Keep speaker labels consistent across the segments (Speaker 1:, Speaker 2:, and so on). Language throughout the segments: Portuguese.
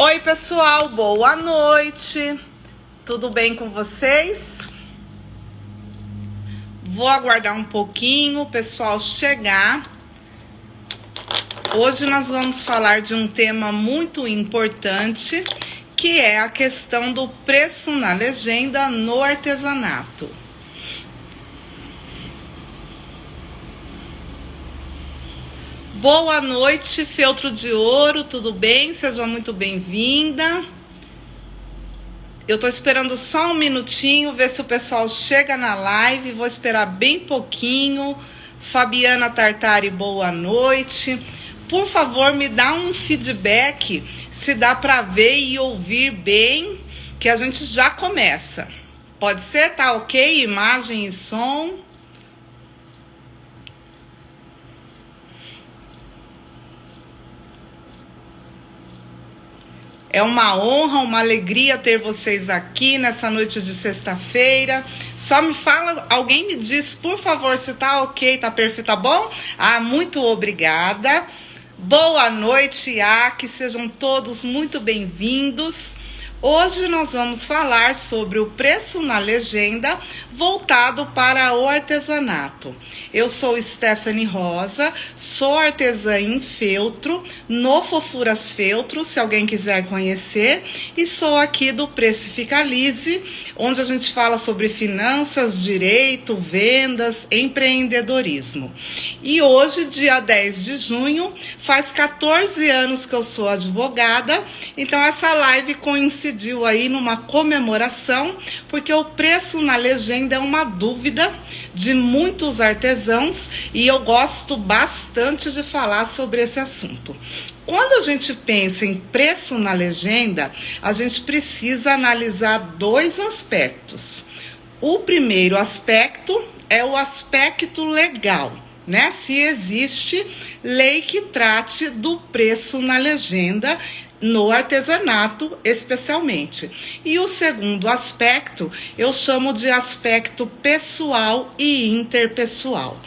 Speaker 1: Oi pessoal, boa noite, tudo bem com vocês? Vou aguardar um pouquinho o pessoal chegar. Hoje nós vamos falar de um tema muito importante, que é a questão do preço na legenda no artesanato. Boa noite, Feltro de Ouro, tudo bem? Seja muito bem-vinda. Eu tô esperando só um minutinho, ver se o pessoal chega na live. Vou esperar bem pouquinho. Fabiana Tartari, boa noite. Por favor, me dá um feedback se dá para ver e ouvir bem, que a gente já começa. Pode ser? Tá ok? Imagem e som. É uma honra, uma alegria ter vocês aqui nessa noite de sexta-feira. Só me fala, alguém me diz, por favor, se tá ok, tá perfeito, tá bom? Ah, muito obrigada. Boa noite, que sejam todos muito bem-vindos. Hoje nós vamos falar sobre o preço na legenda voltado para o artesanato. Eu sou Stephanie Rosa, sou artesã em feltro, no Fofuras Feltro, se alguém quiser conhecer, e sou aqui do Precificalize, onde a gente fala sobre finanças, direito, vendas, empreendedorismo. E hoje, dia 10 de junho, faz 14 anos que eu sou advogada, então essa live coincidiu aí numa comemoração, porque o preço na legenda é uma dúvida de muitos artesãos e eu gosto bastante de falar sobre esse assunto. Quando a gente pensa em preço na legenda, a gente precisa analisar dois aspectos. O primeiro aspecto é o aspecto legal, né? Se existe lei que trate do preço na legenda, no artesanato especialmente. E o segundo aspecto, eu chamo de aspecto pessoal e interpessoal.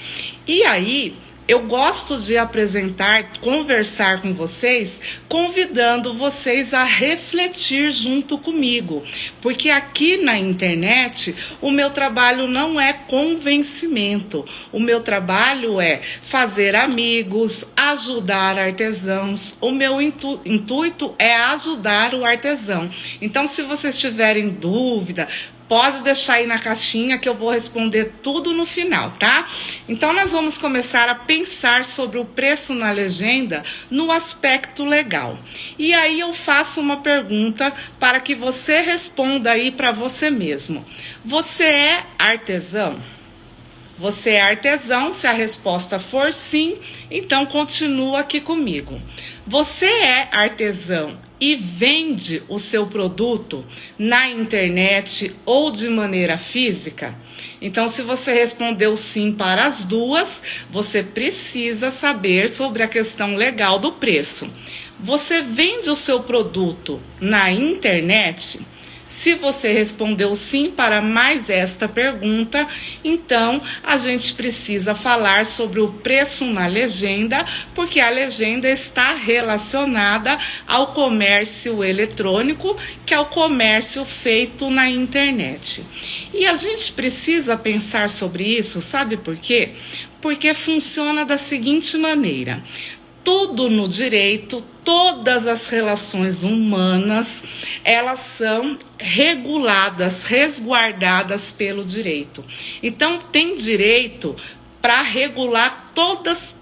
Speaker 1: E aí, eu gosto de apresentar, conversar com vocês, convidando vocês a refletir junto comigo. Porque aqui na internet, o meu trabalho não é convencimento. O meu trabalho é fazer amigos, ajudar artesãos. O meu intuito é ajudar o artesão. Então, se vocês tiverem dúvida, pode deixar aí na caixinha que eu vou responder tudo no final, tá? Então, nós vamos começar a pensar sobre o preço na legenda no aspecto legal. E aí eu faço uma pergunta para que você responda aí para você mesmo. Você é artesão? Você é artesão? Se a resposta for sim, então continua aqui comigo. Você é artesão e vende o seu produto na internet ou de maneira física? Então, se você respondeu sim para as duas, você precisa saber sobre a questão legal do preço. Você vende o seu produto na internet? Se você respondeu sim para mais esta pergunta, então a gente precisa falar sobre o preço na legenda, porque a legenda está relacionada ao comércio eletrônico, que é o comércio feito na internet. E a gente precisa pensar sobre isso, sabe por quê? Porque funciona da seguinte maneira: tudo no direito, todas as relações humanas, elas são reguladas, resguardadas pelo direito. Então, tem direito para regular todas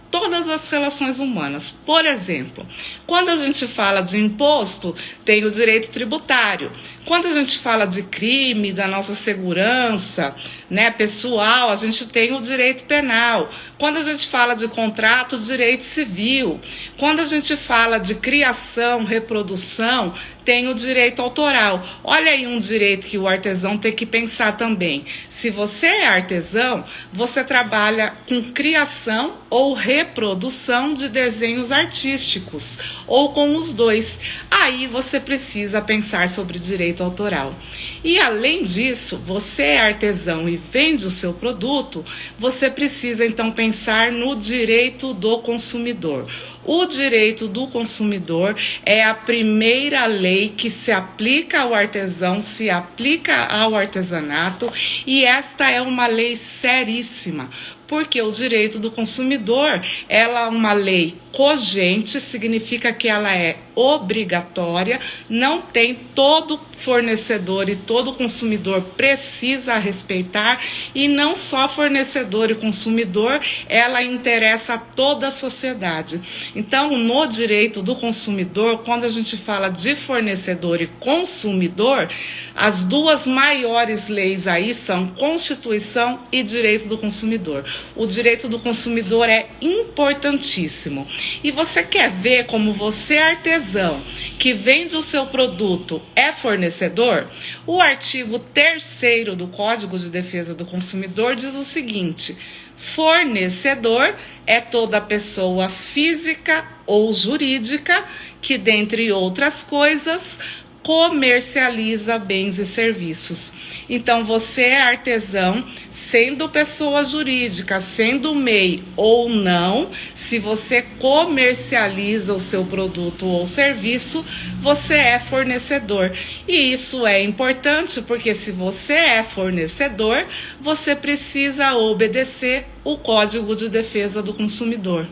Speaker 1: as relações humanas. Por exemplo, quando a gente fala de imposto, tem o direito tributário. Quando a gente fala de crime, da nossa segurança, né, pessoal, a gente tem o direito penal. Quando a gente fala de contrato, direito civil. Quando a gente fala de criação, reprodução, tem o direito autoral. Olha aí um direito que o artesão tem que pensar também. Se você é artesão, você trabalha com criação ou reprodução de desenhos artísticos, ou com os dois. Aí você precisa pensar sobre direito direito autoral. E além disso, você é artesão e vende o seu produto, você precisa então pensar no direito do consumidor. O direito do consumidor é a primeira lei que se aplica ao artesão, se aplica ao artesanato, e esta é uma lei seríssima, porque o direito do consumidor, ela é uma lei cogente, significa que ela é obrigatória, não tem todo fornecedor e todo consumidor precisa respeitar, e não só fornecedor e consumidor, ela interessa a toda a sociedade. Então, no direito do consumidor, quando a gente fala de fornecedor e consumidor, as duas maiores leis aí são Constituição e Direito do Consumidor. O direito do consumidor é importantíssimo. E você quer ver como você, artesão, que vende o seu produto, é fornecedor? O artigo 3º do Código de Defesa do Consumidor diz o seguinte: fornecedor é toda pessoa física ou jurídica que, dentre outras coisas, comercializa bens e serviços. Então, você é artesão, sendo pessoa jurídica, sendo MEI ou não, se você comercializa o seu produto ou serviço, você é fornecedor. E isso é importante porque se você é fornecedor, você precisa obedecer o Código de Defesa do Consumidor.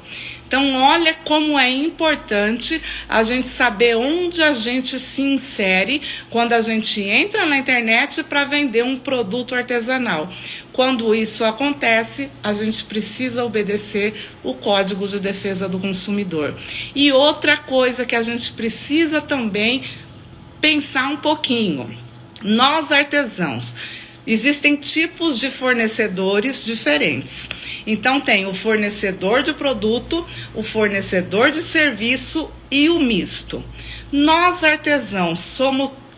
Speaker 1: Então, olha como é importante a gente saber onde a gente se insere quando a gente entra na internet para vender um produto artesanal. Quando isso acontece, a gente precisa obedecer o Código de Defesa do Consumidor. E outra coisa que a gente precisa também pensar um pouquinho. Nós, artesãos, existem tipos de fornecedores diferentes. Então tem o fornecedor de produto, o fornecedor de serviço e o misto. Nós, artesãos,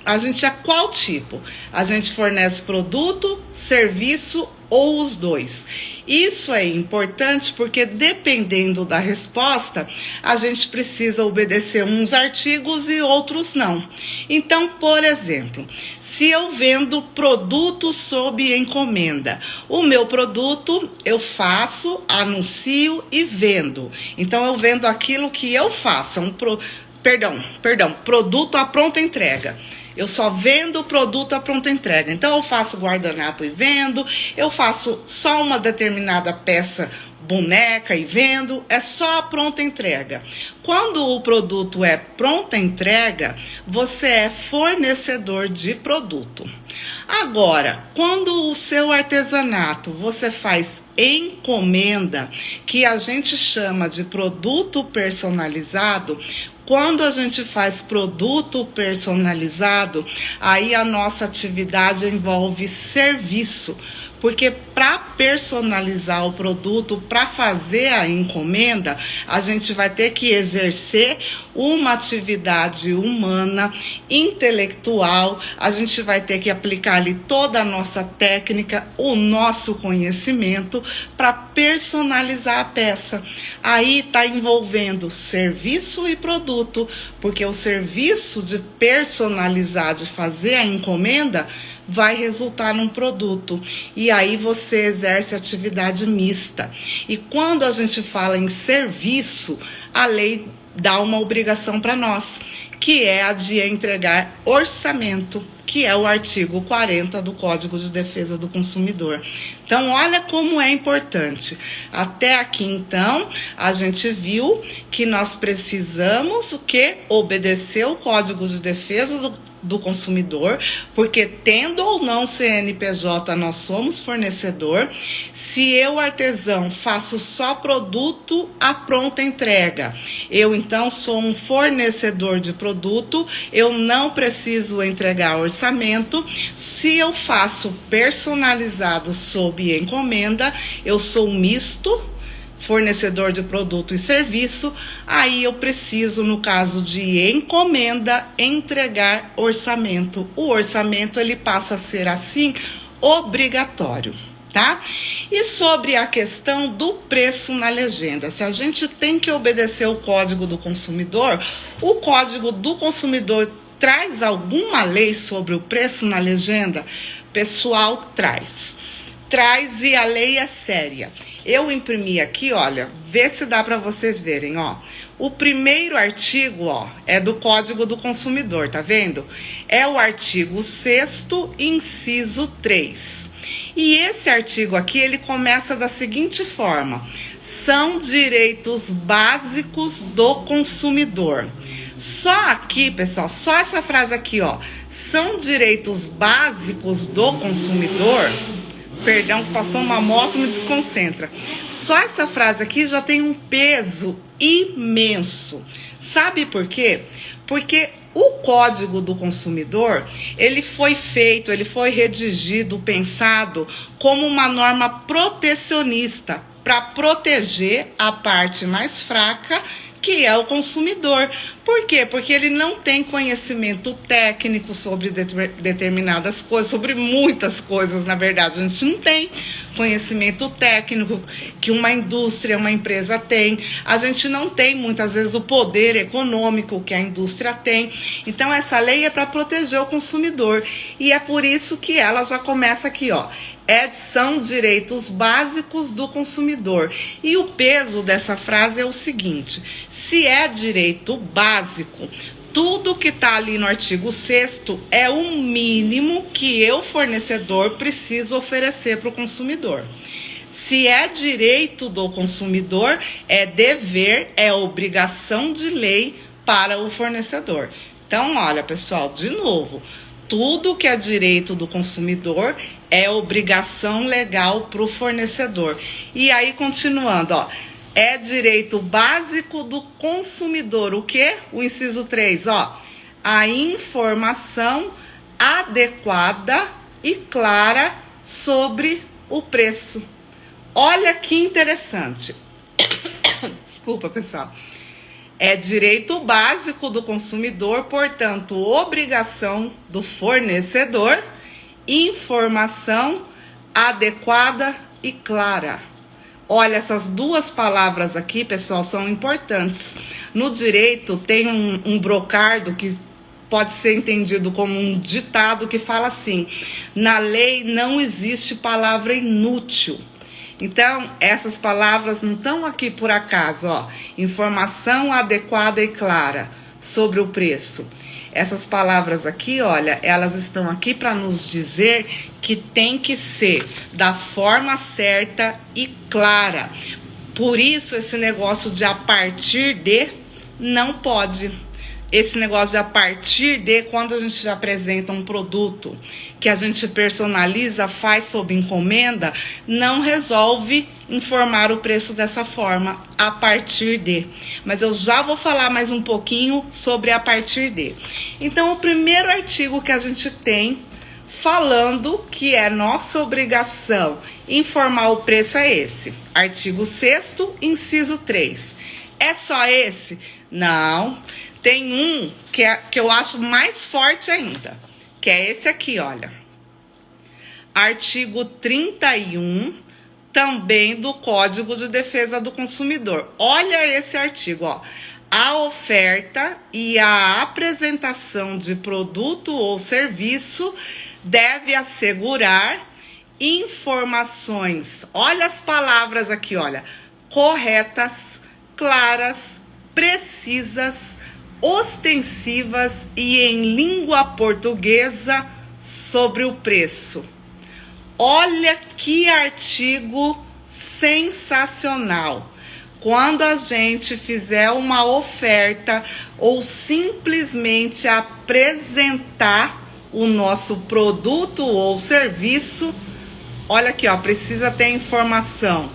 Speaker 1: a gente é qual tipo? A gente fornece produto, serviço ou os dois? Isso é importante porque, dependendo da resposta, a gente precisa obedecer uns artigos e outros não. Então, por exemplo, se eu vendo produto sob encomenda, o meu produto eu faço, anuncio e vendo. Então, eu vendo aquilo que eu faço, produto à pronta entrega. Eu só vendo o produto à pronta entrega. Então, eu faço guardanapo e vendo, eu faço só uma determinada peça, boneca, e vendo, é só a pronta entrega. Quando o produto é pronta entrega, você é fornecedor de produto. Agora, quando o seu artesanato você faz encomenda, que a gente chama de produto personalizado, quando a gente faz produto personalizado, aí a nossa atividade envolve serviço. Porque para personalizar o produto, para fazer a encomenda, a gente vai ter que exercer uma atividade humana, intelectual, a gente vai ter que aplicar ali toda a nossa técnica, o nosso conhecimento para personalizar a peça. Aí está envolvendo serviço e produto, porque o serviço de personalizar, de fazer a encomenda, vai resultar num produto. E aí você exerce atividade mista. E quando a gente fala em serviço, a lei dá uma obrigação para nós, que é a de entregar orçamento, que é o artigo 40 do Código de Defesa do Consumidor. Então, olha como é importante. Até aqui, então, a gente viu que nós precisamos o quê? Obedecer o Código de Defesa do Consumidor, porque tendo ou não CNPJ, nós somos fornecedor. Se eu, artesão, faço só produto à pronta entrega, eu então sou um fornecedor de produto, eu não preciso entregar orçamento. Se eu faço personalizado sob encomenda, eu sou misto, fornecedor de produto e serviço, aí eu preciso, no caso de encomenda, entregar orçamento. O orçamento, ele passa a ser, assim, obrigatório, tá? E sobre a questão do preço na legenda, se a gente tem que obedecer o Código do Consumidor, o Código do Consumidor traz alguma lei sobre o preço na legenda? Pessoal, traz. Traz, e a lei é séria. Eu imprimi aqui, olha, vê se dá para vocês verem, ó. O primeiro artigo, ó, é do Código do Consumidor, tá vendo? É o artigo 6º, inciso 3. E esse artigo aqui, ele começa da seguinte forma: são direitos básicos do consumidor. Só aqui, pessoal, só essa frase aqui, ó, são direitos básicos do consumidor. Perdão, passou uma moto, me desconcentra. Só essa frase aqui já tem um peso imenso. Sabe por quê? Porque o Código do Consumidor, ele foi feito, ele foi redigido, pensado como uma norma protecionista para proteger a parte mais fraca, que é o consumidor. Por quê? Porque ele não tem conhecimento técnico sobre determinadas coisas, sobre muitas coisas, na verdade. A gente não tem conhecimento técnico que uma indústria, uma empresa tem. A gente não tem, muitas vezes, o poder econômico que a indústria tem. Então, essa lei é para proteger o consumidor. E é por isso que ela já começa aqui, ó. São direitos básicos do consumidor. E o peso dessa frase é o seguinte: se é direito básico, tudo que está ali no artigo 6º é o mínimo que eu, fornecedor, preciso oferecer para o consumidor. Se é direito do consumidor, é dever, é obrigação de lei para o fornecedor. Então, olha, pessoal, de novo, tudo que é direito do consumidor é obrigação legal para o fornecedor. E aí, continuando, ó, é direito básico do consumidor. O quê? O inciso 3, ó, a informação adequada e clara sobre o preço. Olha que interessante. Desculpa, pessoal. É direito básico do consumidor, portanto, obrigação do fornecedor, informação adequada e clara. Olha, essas duas palavras aqui, pessoal, são importantes. No direito tem um brocardo que pode ser entendido como um ditado que fala assim: na lei não existe palavra inútil. Então, essas palavras não estão aqui por acaso, ó. Informação adequada e clara sobre o preço. Essas palavras aqui, olha, elas estão aqui para nos dizer que tem que ser da forma certa e clara. Por isso, esse negócio de a partir de não pode. Esse negócio de a partir de, quando a gente apresenta um produto que a gente personaliza, faz sob encomenda, não resolve informar o preço dessa forma, a partir de. Mas eu já vou falar mais um pouquinho sobre a partir de. Então, o primeiro artigo que a gente tem falando que é nossa obrigação informar o preço é esse. Artigo 6º, inciso 3. É só esse? Não. Tem um que eu acho mais forte ainda, que é esse aqui, olha. Artigo 31, também do Código de Defesa do Consumidor. Olha esse artigo, ó. A oferta e a apresentação de produto ou serviço deve assegurar informações, olha as palavras aqui, olha, corretas, claras, precisas, ostensivas e em língua portuguesa sobre o preço. Olha que artigo sensacional. Quando a gente fizer uma oferta ou simplesmente apresentar o nosso produto ou serviço, olha aqui, ó, precisa ter informação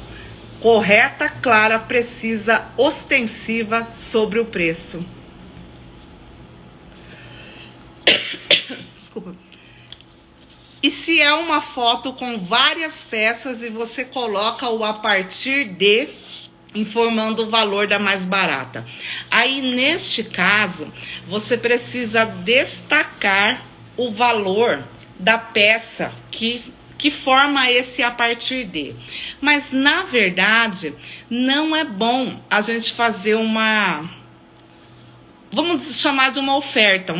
Speaker 1: correta, clara, precisa, ostensiva sobre o preço. Desculpa. E se é uma foto com várias peças e você coloca o a partir de, informando o valor da mais barata. Aí, neste caso, você precisa destacar o valor da peça que forma esse a partir de. Mas, na verdade, não é bom a gente fazer uma vamos chamar de uma oferta,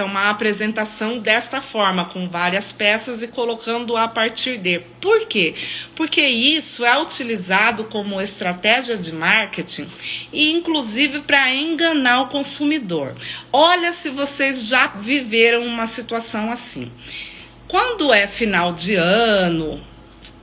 Speaker 1: uma apresentação desta forma, com várias peças e colocando a partir de. Por quê? Porque isso é utilizado como estratégia de marketing e inclusive para enganar o consumidor. Olha se vocês já viveram uma situação assim. Quando é final de ano,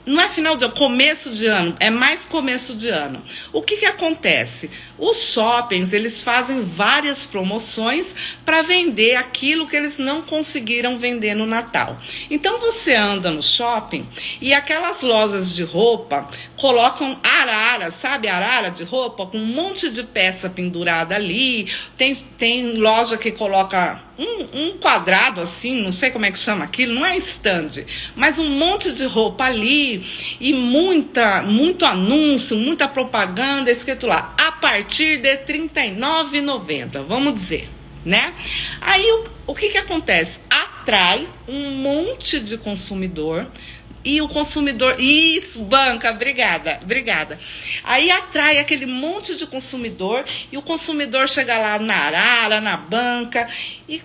Speaker 1: não é final de ano, começo de ano, é mais começo de ano. O que acontece? Os shoppings, eles fazem várias promoções para vender aquilo que eles não conseguiram vender no Natal. Então você anda no shopping e aquelas lojas de roupa colocam arara, sabe, arara de roupa com um monte de peça pendurada ali. Tem loja que coloca um quadrado assim, não sei como é que chama aquilo, não é stand, mas um monte de roupa ali e muito anúncio, muita propaganda escrito lá, a partir de R$ 39,90, vamos dizer, né? Aí o que acontece? Atrai um monte de consumidor. E o consumidor, isso, banca, obrigada. Aí atrai aquele monte de consumidor e o consumidor chega lá na arara, na banca e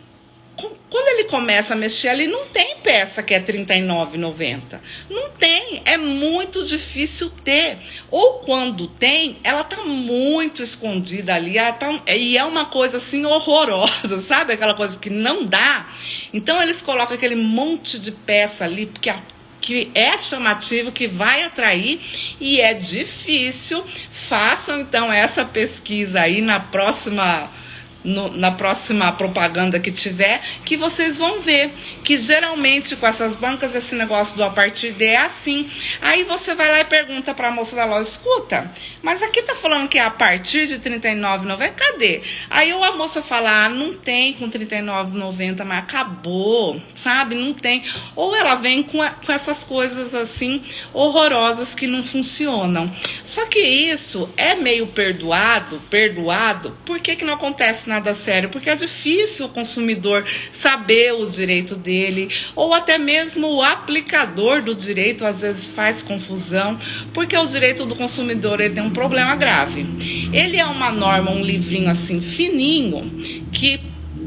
Speaker 1: quando ele começa a mexer ali, não tem peça que é R$ 39,90. Não tem, é muito difícil ter. Ou quando tem, ela tá muito escondida ali, e é uma coisa assim horrorosa, sabe? Aquela coisa que não dá. Então eles colocam aquele monte de peça ali, porque que é chamativo, que vai atrair e é difícil. Façam então essa pesquisa aí na próxima propaganda que tiver, que vocês vão ver que geralmente com essas bancas esse negócio do a partir de é assim. Aí você vai lá e pergunta para a moça da loja, escuta, mas aqui tá falando que é a partir de R$ 39,90, cadê? Aí a moça fala, não tem com R$ 39,90, mas acabou, sabe, não tem. Ou ela vem com essas coisas assim horrorosas que não funcionam. Só que isso é meio perdoado, por que não acontece nada sério? Porque é difícil o consumidor saber o direito dele, ou até mesmo o aplicador do direito às vezes faz confusão, porque o direito do consumidor ele tem um problema grave. Ele é uma norma, um livrinho assim fininho, que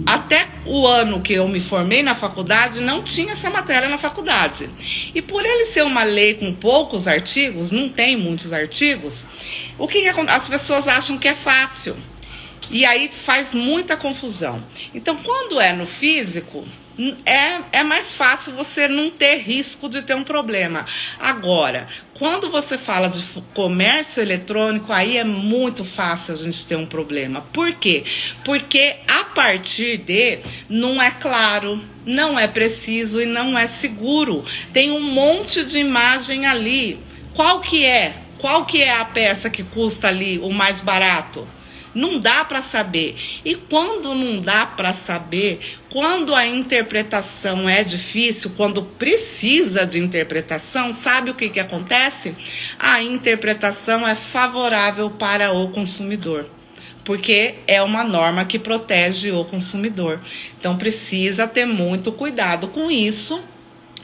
Speaker 1: até o ano que eu me formei na faculdade, não tinha essa matéria na faculdade. E por ele ser uma lei com poucos artigos, não tem muitos artigos, o que acontece? As pessoas acham que é fácil. E aí faz muita confusão. Então, quando é no físico, é mais fácil você não ter risco de ter um problema. Agora, quando você fala de comércio eletrônico, aí é muito fácil a gente ter um problema. Por quê? Porque a partir de não é claro, não é preciso e não é seguro. Tem um monte de imagem ali. Qual que é? Qual que é a peça que custa ali o mais barato? Não dá para saber. E quando não dá para saber, quando a interpretação é difícil, quando precisa de interpretação, sabe o que acontece? A interpretação é favorável para o consumidor, porque é uma norma que protege o consumidor. Então precisa ter muito cuidado com isso,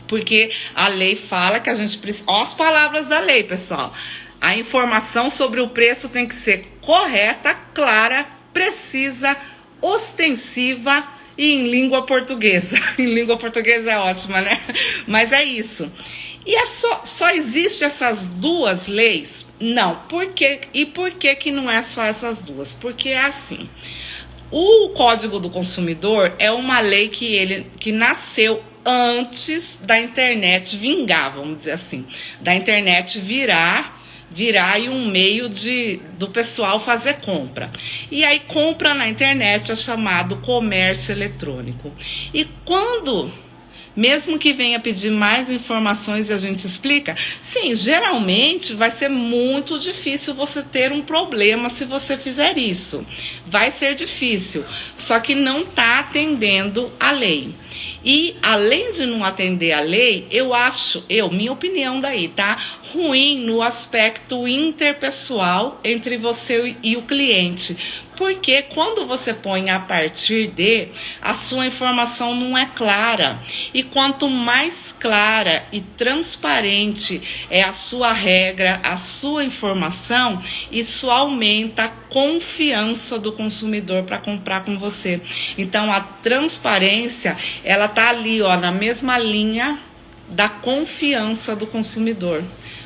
Speaker 1: porque a lei fala que a gente precisa... Olha as palavras da lei, pessoal. A informação sobre o preço tem que ser correta, clara, precisa, ostensiva e em língua portuguesa. Em língua portuguesa é ótima, né? Mas é isso. E só existe essas duas leis? Não. Por quê? E por que não é só essas duas? Porque é assim. O Código do Consumidor é uma lei que nasceu antes da internet vingar, vamos dizer assim. Da internet virar aí um meio do pessoal fazer compra. E aí compra na internet é chamado comércio eletrônico. E quando, mesmo que venha pedir mais informações e a gente explica, sim, geralmente vai ser muito difícil você ter um problema se você fizer isso. Vai ser difícil, só que não está atendendo a lei. E além de não atender a lei, eu acho, minha opinião daí, tá? Ruim no aspecto interpessoal entre você e o cliente. Porque quando você põe a partir de, a sua informação não é clara. E quanto mais clara e transparente é a sua regra, a sua informação, isso aumenta a confiança do consumidor para comprar com você. Então a transparência, ela tá ali, ó, na mesma linha da confiança do consumidor.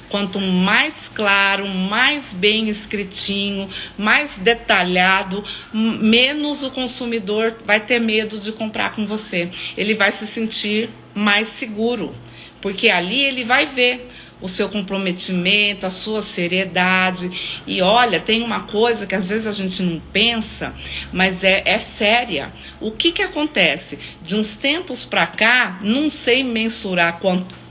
Speaker 1: Quanto mais claro, mais bem escritinho, mais detalhado, menos o consumidor vai ter medo de comprar com você. Ele vai se sentir mais seguro, porque ali ele vai ver o seu comprometimento, a sua seriedade. E olha, tem uma coisa que às vezes a gente não pensa, mas é séria. O que acontece? De uns tempos para cá, não sei mensurar quanto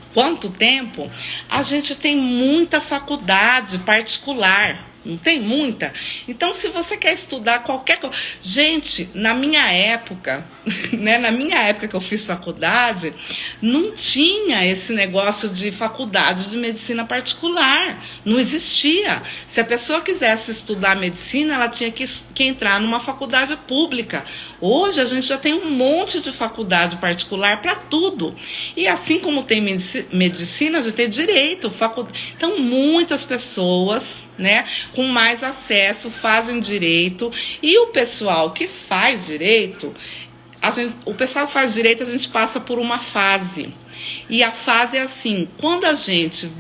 Speaker 1: tempo, a gente tem muita faculdade particular. Não tem muita? Então, se você quer estudar qualquer coisa... Gente, na minha época, né, na minha época que eu fiz faculdade, não tinha esse negócio de faculdade de medicina particular. Não existia. Se a pessoa quisesse estudar medicina, ela tinha que entrar numa faculdade pública. Hoje, a gente já tem um monte de faculdade particular para tudo. E assim como tem medicina, a gente tem direito. Então, muitas pessoas, né, com mais acesso fazem direito, e o pessoal que faz direito, o pessoal que faz direito, a gente passa por uma fase. E a fase é assim, quando a gente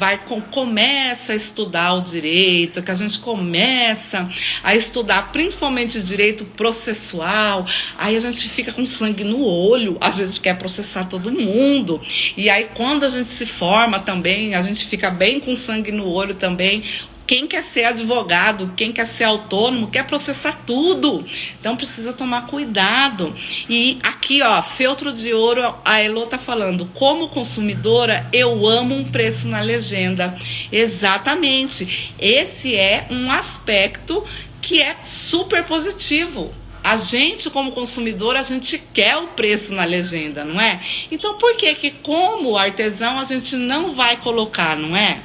Speaker 1: começa a estudar o direito, que a gente começa a estudar principalmente direito processual, aí a gente fica com sangue no olho, a gente quer processar todo mundo. E aí quando a gente se forma também, a gente fica bem com sangue no olho também. Quem quer ser advogado, quem quer ser autônomo, quer processar tudo. Então precisa tomar cuidado. E aqui, ó, feltro de ouro, a Elô tá falando, como consumidora, eu amo um preço na legenda. Exatamente. Esse é um aspecto que é super positivo. A gente, como consumidor, a gente quer o preço na legenda, não é? Então por que como artesão, a gente não vai colocar, não é?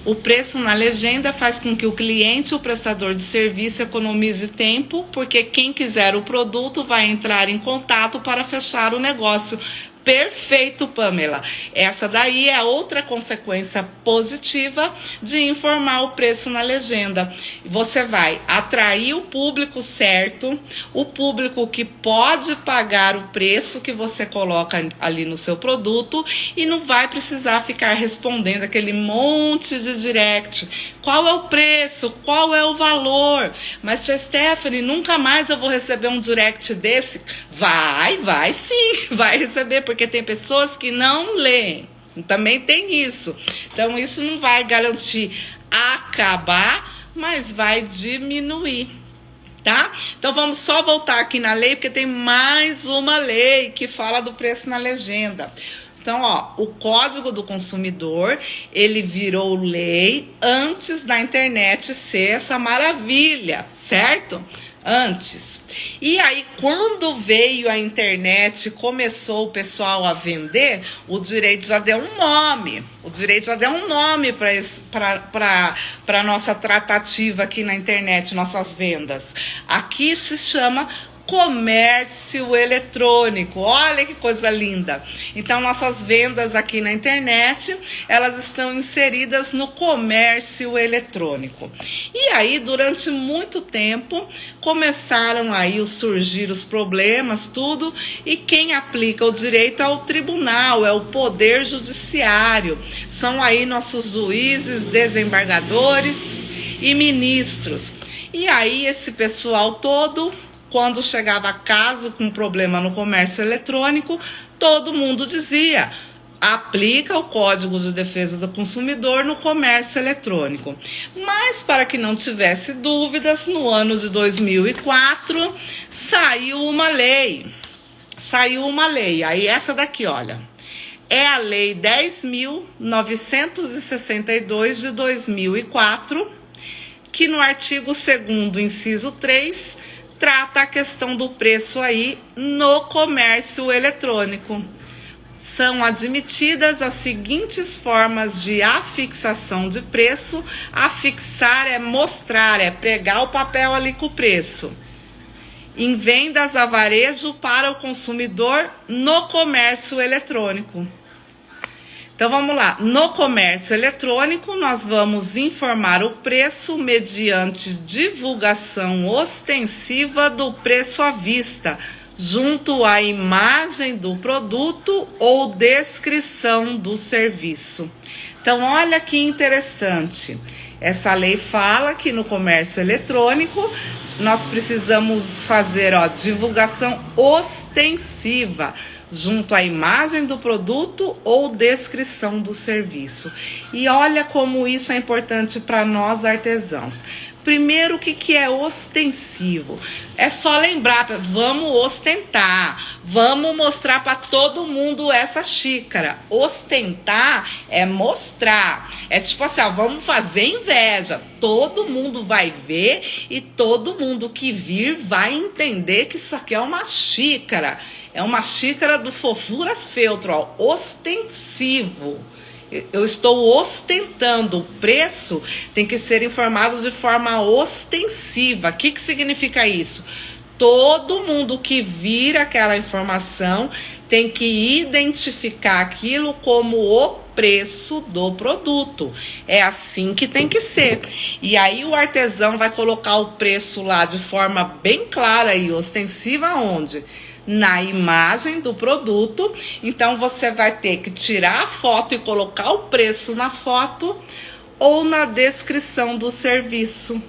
Speaker 1: O preço na legenda faz com que o cliente, o prestador de serviço, economize tempo, porque quem quiser o produto vai entrar em contato para fechar o negócio. Perfeito, Pamela. Essa daí é outra consequência positiva de informar o preço na legenda. Você vai atrair o público certo, o público que pode pagar o preço que você coloca ali no seu produto, e não vai precisar ficar respondendo aquele monte de direct. Qual é o preço? Qual é o valor? Mas, tia Stephanie, nunca mais eu vou receber um direct desse? Vai sim, vai receber, porque tem pessoas que não leem. Também tem isso. Então, isso não vai garantir acabar, mas vai diminuir, tá? Então, vamos só voltar aqui na lei, porque tem mais uma lei que fala do preço na legenda. Então, ó, o Código do Consumidor, ele virou lei antes da internet ser essa maravilha, certo? Antes. E aí, quando veio a internet, começou o pessoal a vender, o direito já deu um nome. O direito já deu um nome para a nossa tratativa aqui na internet, nossas vendas. Aqui se chama comércio eletrônico. Olha que coisa linda. Então, nossas vendas aqui na internet, elas estão inseridas no comércio eletrônico. E aí, durante muito tempo, começaram aí a surgir os problemas, tudo, e quem aplica o direito é o tribunal, é o poder judiciário. São aí nossos juízes, desembargadores e ministros. E aí, esse pessoal todo, quando chegava caso com problema no comércio eletrônico, todo mundo dizia: aplica o Código de Defesa do Consumidor no comércio eletrônico. Mas, para que não tivesse dúvidas, no ano de 2004, saiu uma lei. Aí essa daqui, olha, é a Lei 10.962 de 2004, que no artigo 2º, inciso 3, trata a questão do preço aí no comércio eletrônico. São admitidas as seguintes formas de afixação de preço. Afixar é mostrar, é pegar o papel ali com o preço. em vendas a varejo para o consumidor no comércio eletrônico. Então vamos lá, no comércio eletrônico nós vamos informar o preço mediante divulgação ostensiva do preço à vista, junto à imagem do produto ou descrição do serviço. Então olha que interessante, essa lei fala que no comércio eletrônico nós precisamos fazer divulgação ostensiva, junto à imagem do produto ou descrição do serviço. E olha como isso é importante para nós artesãos. Primeiro, o que é ostensivo? É só lembrar, vamos ostentar, vamos mostrar para todo mundo essa xícara. Ostentar é mostrar, é tipo assim, vamos fazer inveja. Todo mundo vai ver e todo mundo que vir vai entender que isso aqui é uma xícara. É uma xícara do Fofuras Feltro, ostensivo. Eu estou ostentando. O preço tem que ser informado de forma ostensiva. O que significa isso? Todo mundo que vir aquela informação tem que identificar aquilo como o preço do produto. É assim que tem que ser. E aí o artesão vai colocar o preço lá de forma bem clara e ostensiva, onde? Na imagem do produto. Então você vai ter que tirar a foto e colocar o preço na foto ou na descrição do serviço.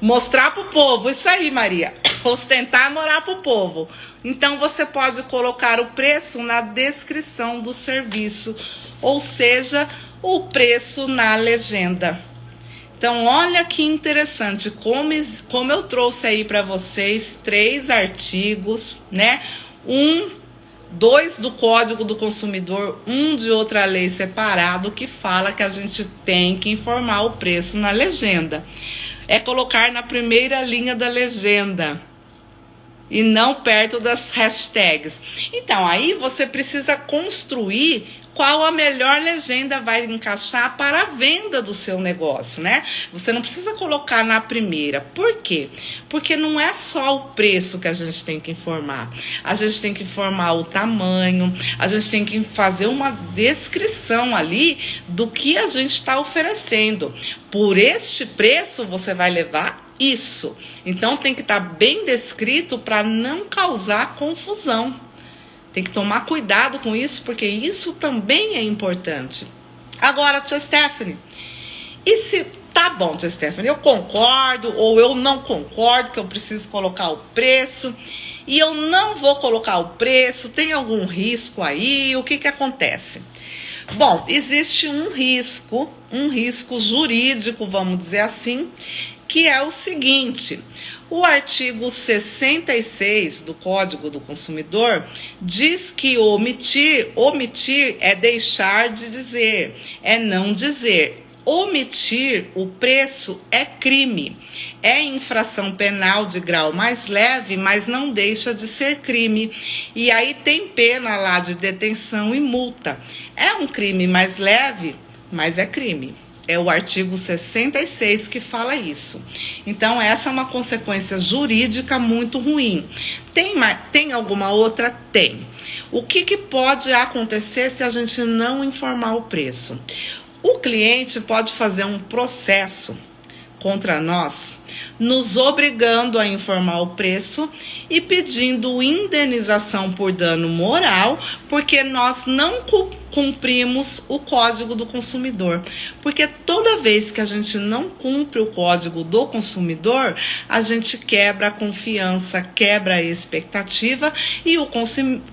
Speaker 1: Mostrar para o povo, isso aí, Maria. Ostentar, morar para o povo. Então você pode colocar o preço na descrição do serviço, ou seja, o preço na legenda. Então, olha que interessante, como eu trouxe aí para vocês 3 artigos, né? 2 do Código do Consumidor, 1 de outra lei separado, que fala que a gente tem que informar o preço na legenda. É colocar na primeira linha da legenda e não perto das hashtags. Então, aí você precisa construir qual a melhor legenda vai encaixar para a venda do seu negócio, né? Você não precisa colocar na primeira. Por quê? Porque não é só o preço que a gente tem que informar. A gente tem que informar o tamanho, a gente tem que fazer uma descrição ali do que a gente está oferecendo. Por este preço, você vai levar isso. Então, tem que estar bem descrito para não causar confusão. Tem que tomar cuidado com isso, porque isso também é importante. Agora, tia Stephanie, e se tá bom, tia Stephanie, eu concordo ou eu não concordo que eu preciso colocar o preço e eu não vou colocar o preço, tem algum risco aí? O que acontece? Bom, existe um risco jurídico, vamos dizer assim, que é o seguinte: o artigo 66 do Código do Consumidor diz que omitir é deixar de dizer, é não dizer. Omitir o preço é crime. É infração penal de grau mais leve, mas não deixa de ser crime. E aí tem pena lá de detenção e multa. É um crime mais leve, mas é crime. É o artigo 66 que fala isso. Então, essa é uma consequência jurídica muito ruim. Tem alguma outra? Tem. O que pode acontecer se a gente não informar o preço? O cliente pode fazer um processo contra nós, nos obrigando a informar o preço e pedindo indenização por dano moral, porque nós não cumprimos o Código do Consumidor. Porque toda vez que a gente não cumpre o Código do Consumidor, a gente quebra a confiança, quebra a expectativa e o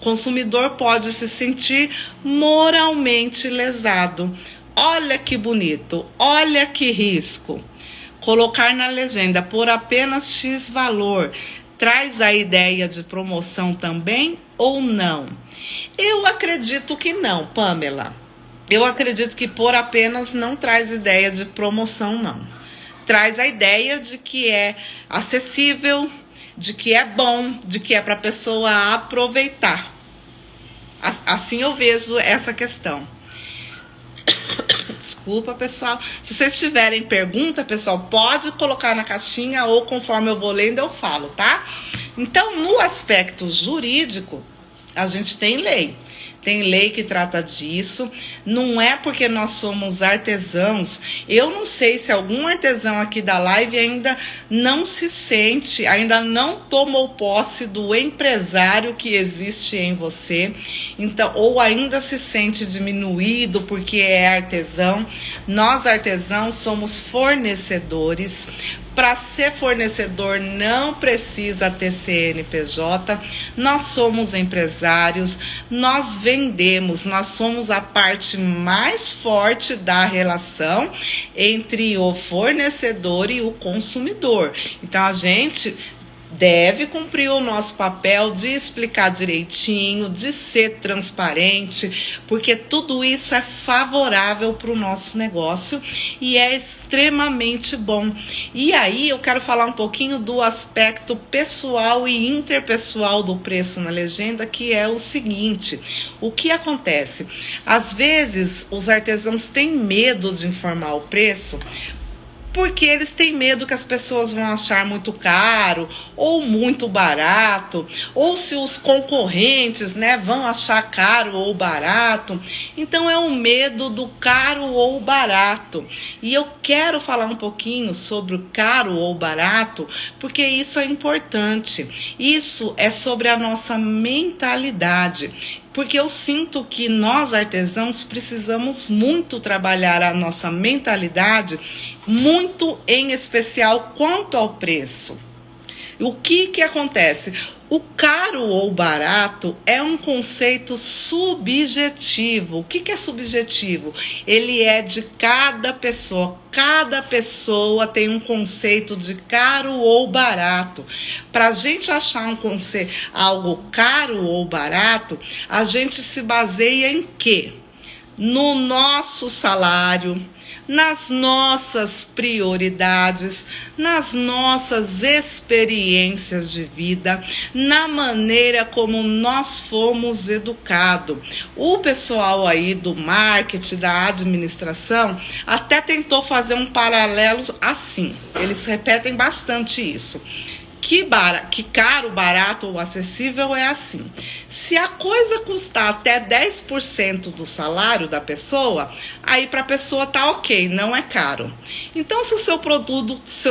Speaker 1: consumidor pode se sentir moralmente lesado. Olha que bonito, olha que risco. Colocar na legenda por apenas X valor traz a ideia de promoção também ou não? Eu acredito que não, Pamela. Eu acredito que por apenas não traz ideia de promoção, não. Traz a ideia de que é acessível, de que é bom, de que é para a pessoa aproveitar. Assim eu vejo essa questão. desculpa, pessoal. Se vocês tiverem pergunta, pessoal, pode colocar na caixinha ou conforme eu vou lendo eu falo, tá? Então, no aspecto jurídico, a gente tem lei. Tem lei que trata disso. Não é porque nós somos artesãos. Eu não sei se algum artesão aqui da live ainda não se sente, ainda não tomou posse do empresário que existe em você. Então, ou ainda se sente diminuído porque é artesão. Nós artesãos somos fornecedores. Para ser fornecedor não precisa ter CNPJ, nós somos empresários, nós vendemos, nós somos a parte mais forte da relação entre o fornecedor e o consumidor. Então a gente deve cumprir o nosso papel de explicar direitinho, de ser transparente, porque tudo isso é favorável para o nosso negócio e é extremamente bom. E aí eu quero falar um pouquinho do aspecto pessoal e interpessoal do preço na legenda, que é o seguinte: o que acontece? Às vezes os artesãos têm medo de informar o preço, porque eles têm medo que as pessoas vão achar muito caro ou muito barato, ou se os concorrentes, né, vão achar caro ou barato. Então é o medo do caro ou barato. E eu quero falar um pouquinho sobre o caro ou barato, porque isso é importante. Isso é sobre a nossa mentalidade. Porque eu sinto que nós artesãos precisamos muito trabalhar a nossa mentalidade, muito em especial quanto ao preço. O que acontece? O caro ou barato é um conceito subjetivo. O que é subjetivo? Ele é de cada pessoa. Cada pessoa tem um conceito de caro ou barato. Para a gente achar algo caro ou barato, a gente se baseia em quê? No nosso salário, nas nossas prioridades, nas nossas experiências de vida, na maneira como nós fomos educados. O pessoal aí do marketing, da administração, até tentou fazer um paralelo assim. Eles repetem bastante isso. Que caro, barato ou acessível é assim. Se a coisa custar até 10% do salário da pessoa, aí para a pessoa tá ok, não é caro. Então, se o seu produto, se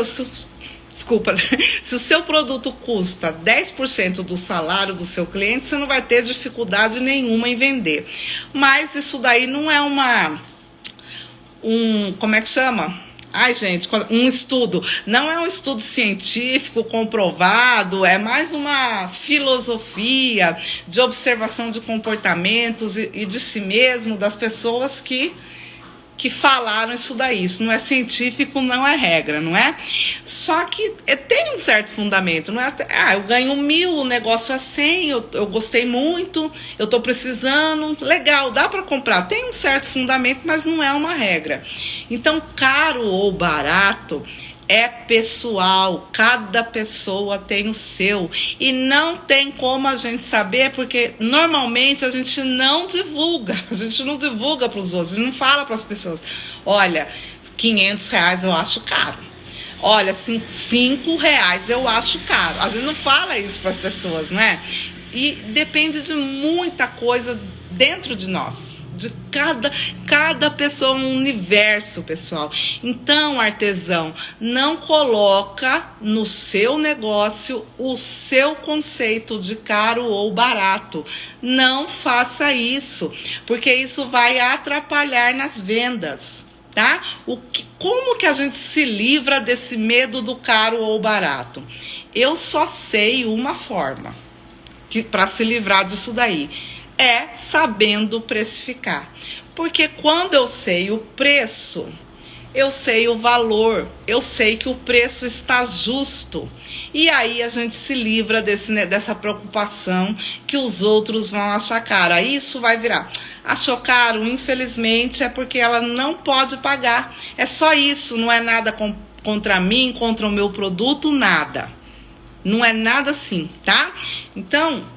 Speaker 1: o seu produto custa 10% do salário do seu cliente, você não vai ter dificuldade nenhuma em vender. Mas isso daí não é como é que chama? Ai, gente, um estudo. Não é um estudo científico comprovado, é mais uma filosofia de observação de comportamentos e de si mesmo, das pessoas que falaram isso daí. Isso não é científico, não é regra, não é? Só que tem um certo fundamento, não é? Eu ganho 1.000, o negócio é 100, eu gostei muito, eu tô precisando, legal, dá para comprar. Tem um certo fundamento, mas não é uma regra. Então, caro ou barato é pessoal, cada pessoa tem o seu e não tem como a gente saber, porque normalmente a gente não divulga para os outros, a gente não fala para as pessoas: olha, R$500 eu acho caro, olha, R$5 eu acho caro. A gente não fala isso para as pessoas, não é? E depende de muita coisa dentro de nós. De cada pessoa, um universo, pessoal. Então, artesão, não coloca no seu negócio o seu conceito de caro ou barato. Não faça isso, porque isso vai atrapalhar nas vendas, tá? Como que a gente se livra desse medo do caro ou barato? Eu só sei uma forma para se livrar disso daí. É sabendo precificar. Porque quando eu sei o preço, eu sei o valor, eu sei que o preço está justo. E aí a gente se livra dessa preocupação que os outros vão achar caro. Aí isso vai virar: achou caro, infelizmente é porque ela não pode pagar. É só isso, não é nada contra mim, contra o meu produto, nada. Não é nada assim, tá? Então,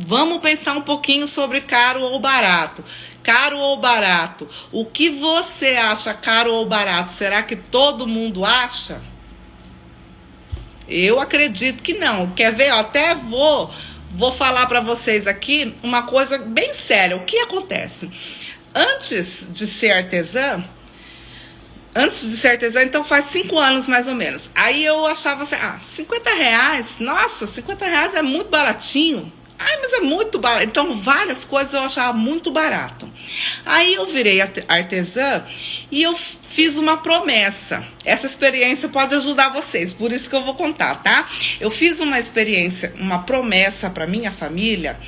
Speaker 1: vamos pensar um pouquinho sobre caro ou barato. caro ou barato. O que você acha caro ou barato, será que todo mundo acha? Eu acredito que não. Quer ver? Eu até vou falar para vocês aqui uma coisa bem séria. O que acontece? Antes de ser artesã, então faz 5 anos mais ou menos. Aí eu achava assim, R$50, nossa, R$50 é muito baratinho. Ai, mas é muito barato. Então, várias coisas eu achava muito barato. Aí eu virei artesã e eu fiz uma promessa. Essa experiência pode ajudar vocês, por isso que eu vou contar, tá? Eu fiz uma promessa para minha família,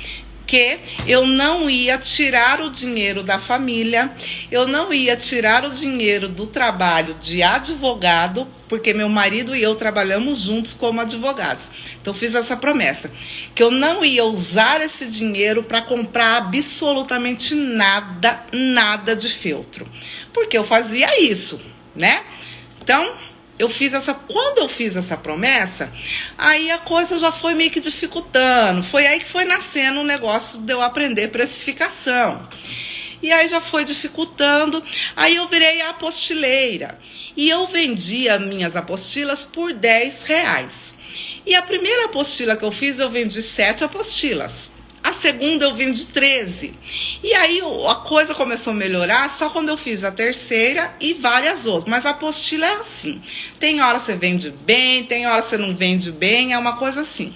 Speaker 1: que eu não ia tirar o dinheiro da família, eu não ia tirar o dinheiro do trabalho de advogado, porque meu marido e eu trabalhamos juntos como advogados. Então, fiz essa promessa, que eu não ia usar esse dinheiro para comprar absolutamente nada de feltro, porque eu fazia isso, né? Então, quando eu fiz essa promessa, aí a coisa já foi meio que dificultando. Foi aí que foi nascendo o negócio de eu aprender precificação. E aí já foi dificultando. Aí eu virei apostileira. E eu vendia minhas apostilas por R$10. E a primeira apostila que eu fiz, eu vendi 7 apostilas. A segunda eu vendi 13. E aí a coisa começou a melhorar só quando eu fiz a terceira e várias outras. Mas a apostila é assim. Tem hora você vende bem, tem hora você não vende bem, é uma coisa assim.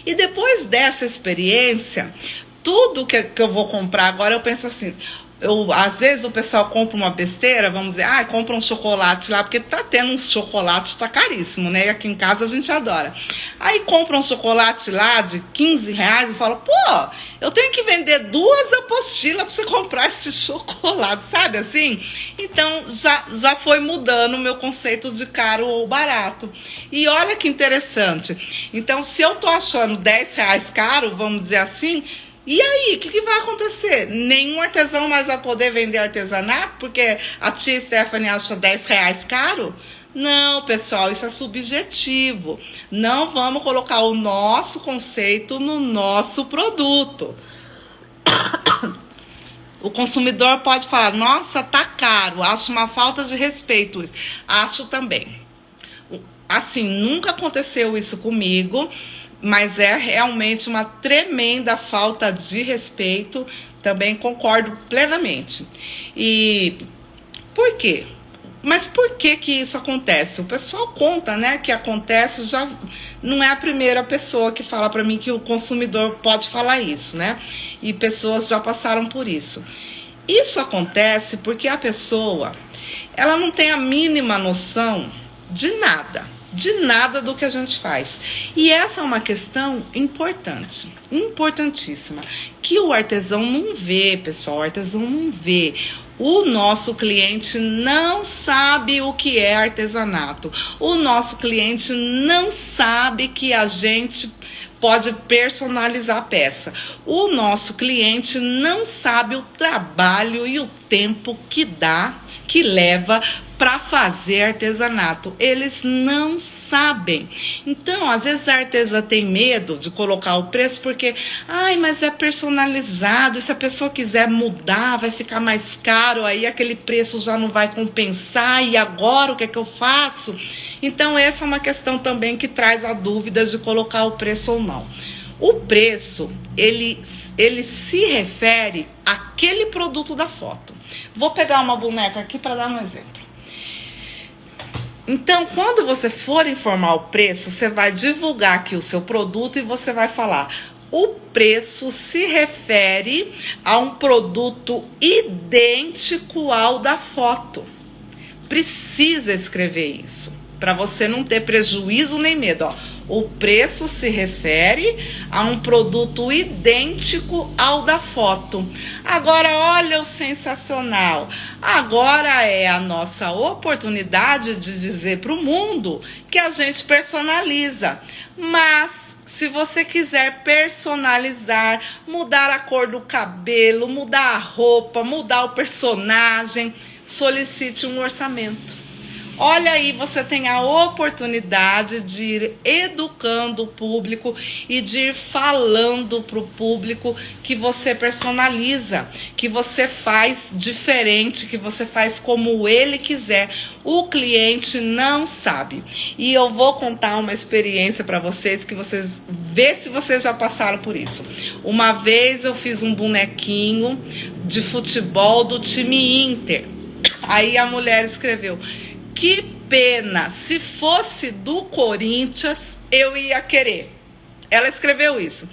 Speaker 1: E depois dessa experiência, tudo que eu vou comprar agora, eu penso assim... às vezes o pessoal compra uma besteira, vamos dizer, compra um chocolate lá, porque tá tendo um chocolate, tá caríssimo, né? E aqui em casa a gente adora. Aí compra um chocolate lá de R$15 e fala, pô, eu tenho que vender 2 apostilas pra você comprar esse chocolate, sabe assim? Então já foi mudando o meu conceito de caro ou barato. E olha que interessante. Então, se eu tô achando R$10 caro, vamos dizer assim, e aí, o que vai acontecer? Nenhum artesão mais vai poder vender artesanato porque a tia Stephanie acha R$10 caro? Não, pessoal, isso é subjetivo. Não vamos colocar o nosso conceito no nosso produto. O consumidor pode falar, nossa, tá caro, acho uma falta de respeito isso. Acho também. Assim, nunca aconteceu isso comigo, mas é realmente uma tremenda falta de respeito, também concordo plenamente. E por quê? Mas por que isso acontece? O pessoal conta, né, que acontece, já não é a primeira pessoa que fala para mim que o consumidor pode falar isso, né? E pessoas já passaram por isso. Isso acontece porque a pessoa, ela não tem a mínima noção de nada do que a gente faz. E essa é uma questão importante, importantíssima, que o artesão não vê, pessoal, o artesão não vê. O nosso cliente não sabe o que é artesanato. O nosso cliente não sabe que a gente pode personalizar a peça. O nosso cliente não sabe o trabalho e o tempo que leva para fazer artesanato. Eles não sabem. Então, às vezes a artesã tem medo de colocar o preço porque, mas é personalizado, e se a pessoa quiser mudar, vai ficar mais caro, aí aquele preço já não vai compensar, e agora o que é que eu faço? Então, essa é uma questão também que traz a dúvida de colocar o preço ou não. O preço, ele se refere àquele produto da foto. Vou pegar uma boneca aqui para dar um exemplo. Então, quando você for informar o preço, você vai divulgar aqui o seu produto e você vai falar: o preço se refere a um produto idêntico ao da foto. Precisa escrever isso, para você não ter prejuízo nem medo. O preço se refere a um produto idêntico ao da foto. Agora, olha o sensacional. Agora é a nossa oportunidade de dizer para o mundo que a gente personaliza. Mas, se você quiser personalizar, mudar a cor do cabelo, mudar a roupa, mudar o personagem, solicite um orçamento. Olha aí, você tem a oportunidade de ir educando o público e de ir falando para o público que você personaliza, que você faz diferente, que você faz como ele quiser. O cliente não sabe. E eu vou contar uma experiência para vocês, que vocês vê se vocês já passaram por isso. Uma vez eu fiz um bonequinho de futebol do time Inter. Aí a mulher escreveu: que pena, se fosse do Corinthians, eu ia querer. Ela escreveu isso.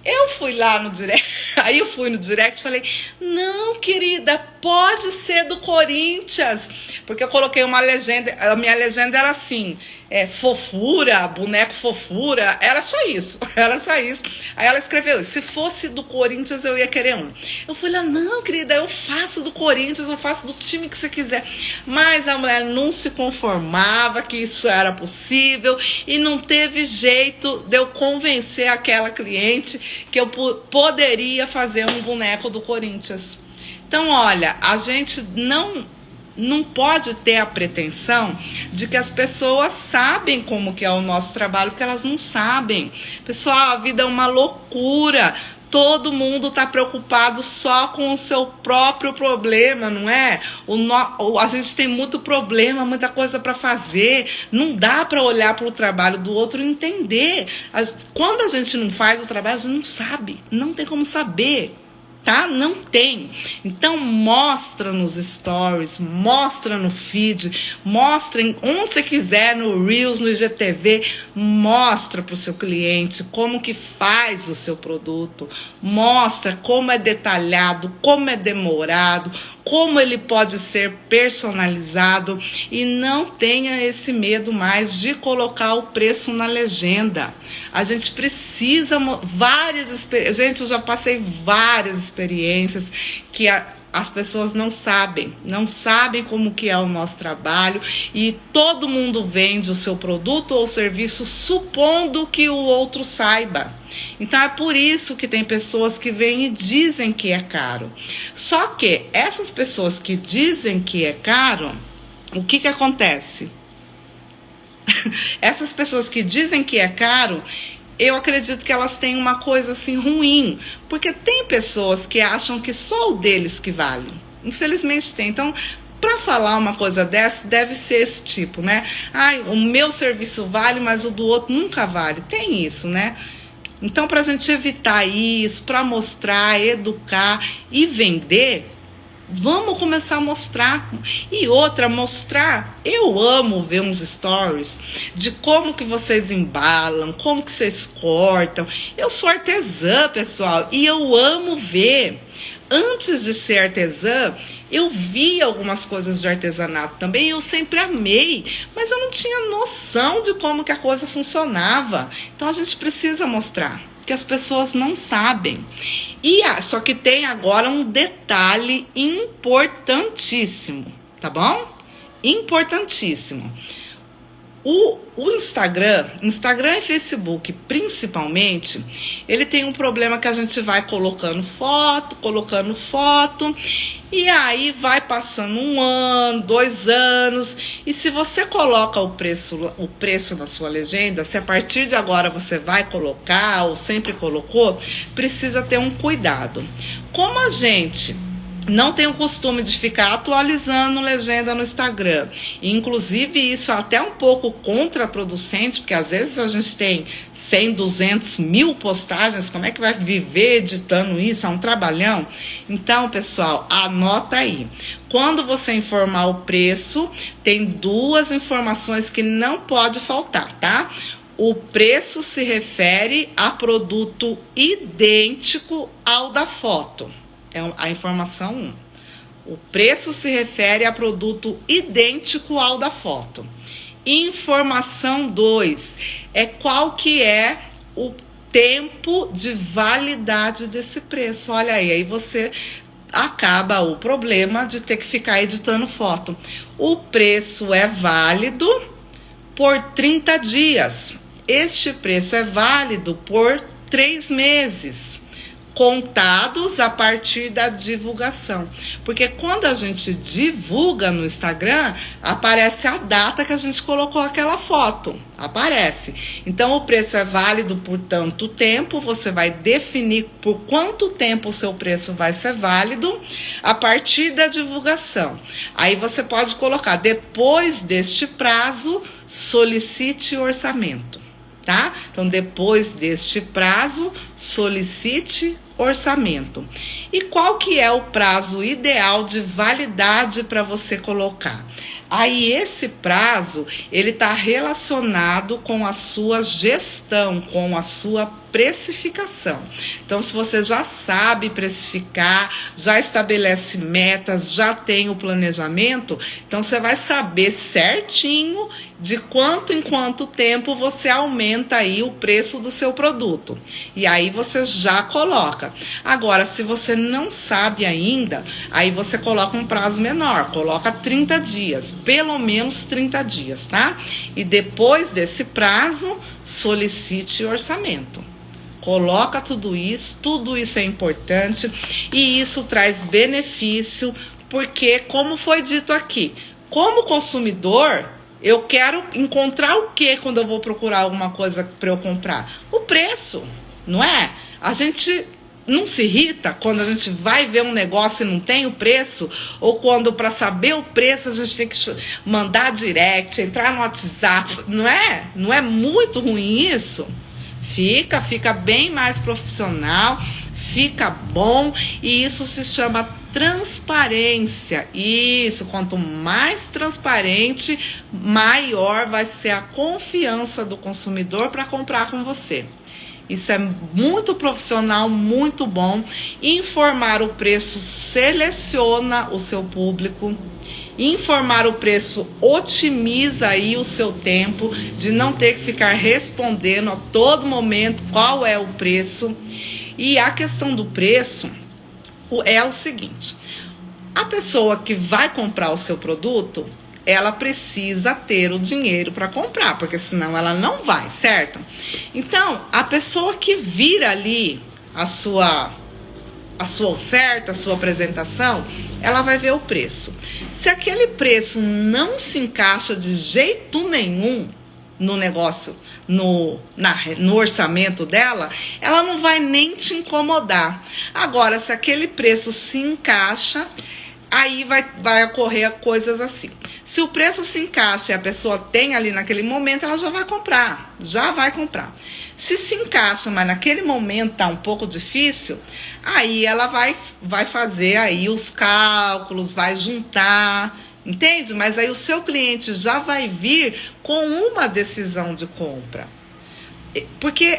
Speaker 1: Eu fui lá no direct, aí eu fui no direct e falei: não, querida, pode ser do Corinthians. Porque eu coloquei uma legenda, a minha legenda era assim, fofura, boneco fofura, era só isso, era só isso. Aí ela escreveu: se fosse do Corinthians, eu ia querer um. Eu falei: não, querida, eu faço do Corinthians, eu faço do time que você quiser. Mas a mulher não se conformava que isso era possível e não teve jeito de eu convencer aquela cliente que eu poderia fazer um boneco do Corinthians. Então, olha, a gente não pode ter a pretensão de que as pessoas sabem como que é o nosso trabalho, porque elas não sabem. Pessoal, a vida é uma loucura. Todo mundo está preocupado só com o seu próprio problema, não é? A gente tem muito problema, muita coisa para fazer. Não dá para olhar para o trabalho do outro e entender. Quando a gente não faz o trabalho, a gente não sabe. Não tem como saber. Tá? Não tem. Então mostra nos stories, mostra no feed, mostra onde você quiser, no Reels, no IGTV, mostra para o seu cliente como que faz o seu produto, mostra como é detalhado, como é demorado, como ele pode ser personalizado, e não tenha esse medo mais de colocar o preço na legenda. A gente precisa, várias experiências, gente, eu já passei várias experiências que as pessoas não sabem como que é o nosso trabalho, e todo mundo vende o seu produto ou serviço supondo que o outro saiba. Então é por isso que tem pessoas que vêm e dizem que é caro. Só que essas pessoas que dizem que é caro, o que acontece? Essas pessoas que dizem que é caro, eu acredito que elas têm uma coisa assim ruim, porque tem pessoas que acham que só o deles que vale. Infelizmente tem. Então, para falar uma coisa dessa, deve ser esse tipo, né? O meu serviço vale, mas o do outro nunca vale. Tem isso, né? Então, para a gente evitar isso, para mostrar, educar e vender, vamos começar a mostrar. E outra, mostrar. Eu amo ver uns stories de como que vocês embalam, como que vocês cortam. Eu sou artesã, pessoal, e eu amo ver. Antes de ser artesã, eu vi algumas coisas de artesanato também, eu sempre amei, mas eu não tinha noção de como que a coisa funcionava. Então a gente precisa mostrar, que as pessoas não sabem. Só que tem agora um detalhe importantíssimo, tá bom? Importantíssimo. O Instagram e Facebook, principalmente, ele tem um problema que a gente vai colocando foto, e aí vai passando 1 ano, 2 anos, e se você coloca o preço na sua legenda, se a partir de agora você vai colocar, ou sempre colocou, precisa ter um cuidado. Como a gente não tem o costume de ficar atualizando legenda no Instagram, inclusive isso é até um pouco contraproducente, porque às vezes a gente tem 100, 200, 1000 postagens, como é que vai viver editando isso? É um trabalhão. Então, pessoal, anota aí. Quando você informar o preço, tem 2 informações que não pode faltar, tá? O preço se refere a produto idêntico ao da foto. É a informação 1. O preço se refere a produto idêntico ao da foto. Informação 2 é qual que é o tempo de validade desse preço. Olha aí você acaba o problema de ter que ficar editando foto. O preço é válido por 30 dias. Este preço é válido por 3 meses. contados a partir da divulgação. Porque quando a gente divulga no Instagram, aparece a data que a gente colocou aquela foto. Aparece. Então o preço é válido por tanto tempo, você vai definir por quanto tempo o seu preço vai ser válido a partir da divulgação. Aí você pode colocar, depois deste prazo, solicite orçamento, tá? Então depois deste prazo, solicite orçamento. E qual que é o prazo ideal de validade para você colocar? Aí esse prazo, ele está relacionado com a sua gestão, com a sua precificação. Então, se você já sabe precificar, já estabelece metas, já tem o planejamento, então você vai saber certinho de quanto em quanto tempo você aumenta aí o preço do seu produto. E aí você já coloca. Agora, se você não sabe ainda, aí você coloca um prazo menor, coloca 30 dias, pelo menos 30 dias, tá? E depois desse prazo, solicite orçamento. Coloca tudo isso é importante e isso traz benefício, porque, como foi dito aqui, como consumidor, eu quero encontrar o que quando eu vou procurar alguma coisa para eu comprar? O preço, não é? A gente não se irrita quando a gente vai ver um negócio e não tem o preço, ou quando para saber o preço a gente tem que mandar direct, entrar no WhatsApp, não é? Não é muito ruim isso? Fica bem mais profissional, fica bom, e isso se chama transparência. Isso, quanto mais transparente, maior vai ser a confiança do consumidor para comprar com você. Isso é muito profissional, muito bom. Informar o preço seleciona o seu público. Informar o preço otimiza aí o seu tempo de não ter que ficar respondendo a todo momento qual é o preço. E a questão do preço é o seguinte: a pessoa que vai comprar o seu produto, ela precisa ter o dinheiro para comprar, porque senão ela não vai, certo? Então, a pessoa que vira ali a sua oferta, a sua apresentação, ela vai ver o preço. Se aquele preço não se encaixa de jeito nenhum no negócio, no orçamento dela, ela não vai nem te incomodar. Agora, se aquele preço se encaixa, aí vai ocorrer coisas assim. Se o preço se encaixa e a pessoa tem ali naquele momento, ela já vai comprar. Se se encaixa, mas naquele momento tá um pouco difícil, aí ela vai fazer aí os cálculos, vai juntar, entende? Mas aí o seu cliente já vai vir com uma decisão de compra. Porque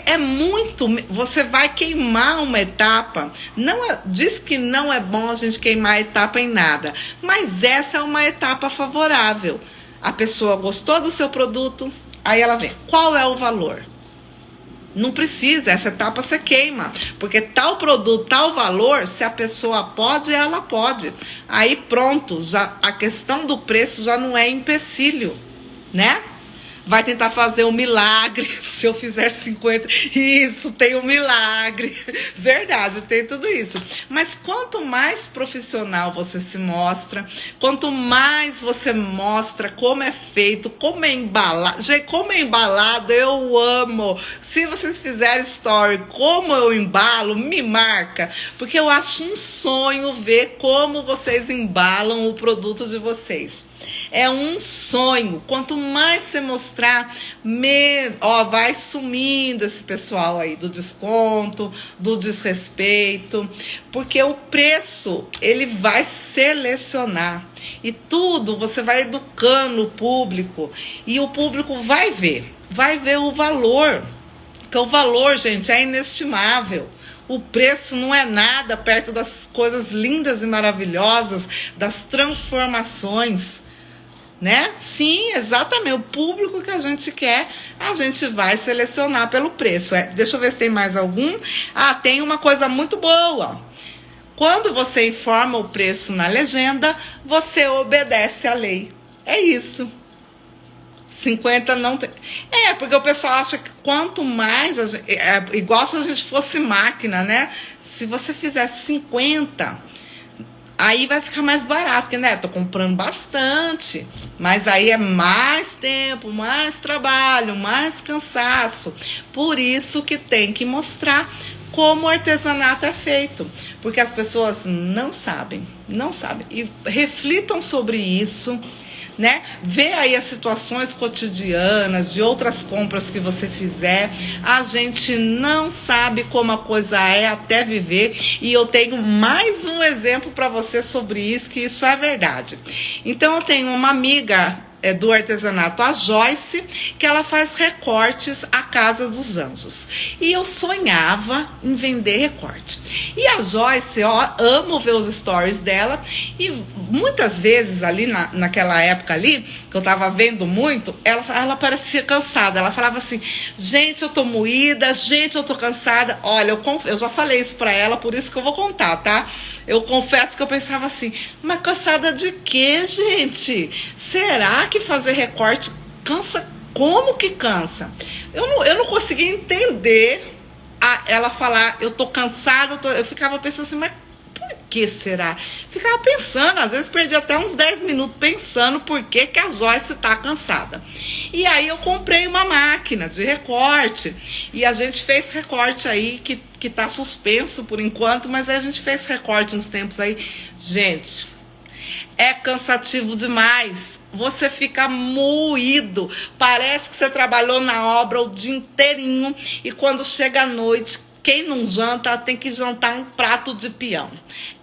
Speaker 1: você vai queimar uma etapa. Diz que não é bom a gente queimar a etapa em nada, mas essa é uma etapa favorável. A pessoa gostou do seu produto, aí ela vê qual é o valor. Não precisa, essa etapa você queima, porque tal produto, tal valor, se a pessoa pode, ela pode. Aí pronto, já a questão do preço já não é empecilho, né? Vai tentar fazer um milagre, se eu fizer 50, isso, tem um milagre. Verdade, tem tudo isso. Mas quanto mais profissional você se mostra, quanto mais você mostra como é feito, como é embalado. Gente, como é embalado, eu amo. Se vocês fizerem story, como eu embalo, me marca. Porque eu acho um sonho ver como vocês embalam o produto de vocês. É um sonho. Quanto mais você mostrar, vai sumindo esse pessoal aí do desconto, do desrespeito, porque o preço ele vai selecionar e tudo você vai educando o público e o público vai ver o valor, porque o valor, gente, é inestimável. O preço não é nada perto das coisas lindas e maravilhosas, das transformações, né? Sim, exatamente. O público que a gente quer, a gente vai selecionar pelo preço. Deixa eu ver se tem mais algum. Tem uma coisa muito boa. Quando você informa o preço na legenda, você obedece à lei. É isso. 50 não tem. Porque o pessoal acha que quanto mais. Igual se a gente fosse máquina, né? Se você fizesse 50, aí vai ficar mais barato, porque, né? Tô comprando bastante. Mas aí é mais tempo, mais trabalho, mais cansaço. Por isso que tem que mostrar como o artesanato é feito. Porque as pessoas não sabem. E reflitam sobre isso, né? Vê aí as situações cotidianas de outras compras que você fizer. A gente não sabe como a coisa é até viver, e eu tenho mais um exemplo para você sobre isso, que isso é verdade. Então eu tenho uma amiga do artesanato, a Joyce, que ela faz recortes à Casa dos Anjos. E eu sonhava em vender recorte. E a Joyce, amo ver os stories dela, e muitas vezes ali, naquela época ali, que eu tava vendo muito, ela parecia cansada. Ela falava assim, gente, eu tô moída, gente, eu tô cansada. Olha, eu já falei isso pra ela, por isso que eu vou contar, tá? Eu confesso que eu pensava assim, mas cansada de quê, gente? Será que fazer recorte cansa? Como que cansa? Eu não conseguia entender ela falar, eu tô cansada, eu ficava pensando assim, mas por que será? Ficava pensando, às vezes perdi até uns 10 minutos pensando por que a Joyce tá cansada. E aí eu comprei uma máquina de recorte, e a gente fez recorte aí que tá suspenso por enquanto, mas aí a gente fez recorte uns tempos aí. Gente, é cansativo demais. Você fica moído. Parece que você trabalhou na obra o dia inteirinho, e quando chega a noite, quem não janta tem que jantar um prato de peão.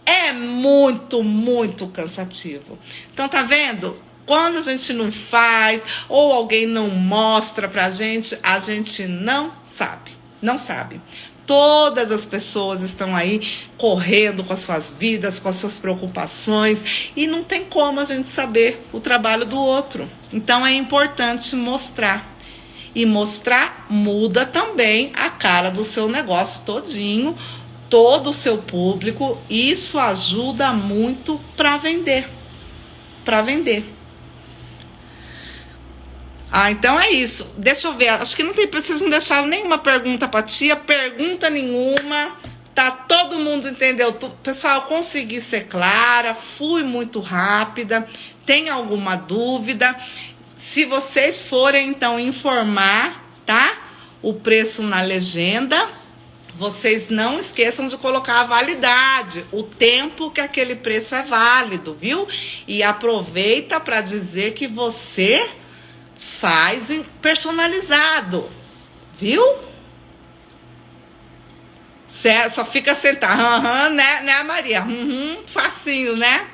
Speaker 1: É muito, muito cansativo. Então, tá vendo? Quando a gente não faz, ou alguém não mostra pra gente, a gente não sabe. Não sabe. Todas as pessoas estão aí correndo com as suas vidas, com as suas preocupações, e não tem como a gente saber o trabalho do outro. Então é importante mostrar. E mostrar muda também a cara do seu negócio todinho, todo o seu público. Isso ajuda muito para vender. Para vender. Então é isso. Deixa eu ver. Acho que não tem, vocês não deixaram nenhuma pergunta pra tia. Pergunta nenhuma. Tá, todo mundo entendeu. Pessoal, consegui ser clara. Fui muito rápida. Tem alguma dúvida? Se vocês forem, então, informar, tá? O preço na legenda, vocês não esqueçam de colocar a validade, o tempo que aquele preço é válido, viu? E aproveita para dizer que você faz personalizado, viu? Certo, só fica sentado, né, Maria? Facinho, né?